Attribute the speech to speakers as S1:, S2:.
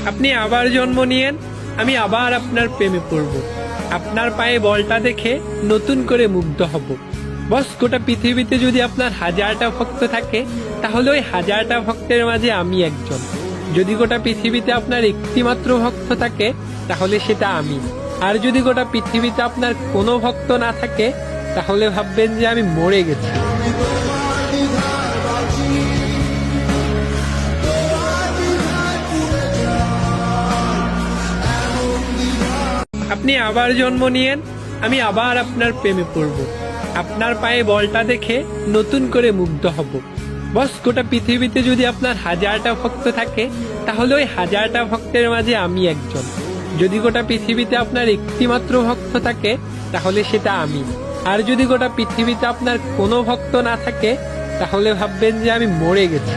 S1: আপনি আবার জন্ম নিয়েন, আমি আবার আপনার প্রেমে পড়ব। আপনার পায়ে বলটা দেখে নতুন করে মুগ্ধ হব। বস, গোটা পৃথিবীতে যদি আপনার 1000টা ভক্ত থাকে, তাহলে ওই 1000টা ভক্তের মাঝে আমি একজন। যদি গোটা পৃথিবীতে আপনার একটি মাত্র ভক্ত থাকে, তাহলে সেটা আমি। আর যদি গোটা পৃথিবীতে আপনার কোনো ভক্ত না থাকে, তাহলে ভাববেন যে আমি মরে গেছি। আপনি আবার জন্ম নিয়েন, আমি আবার আপনার প্রেমে পড়ব। আপনার পায়ে বলটা দেখে নতুন করে মুগ্ধ হব। বস, গোটা পৃথিবীতে যদি আপনার 1000টা ভক্ত থাকে, তাহলে ওই 1000টা ভক্তের মাঝে আমি একজন। যদি গোটা পৃথিবীতে আপনার একটি মাত্র ভক্ত থাকে, তাহলে সেটা আমি। আর যদি গোটা পৃথিবীতে আপনার কোনো ভক্ত না থাকে, তাহলে ভাববেন যে আমি মরে গেছি।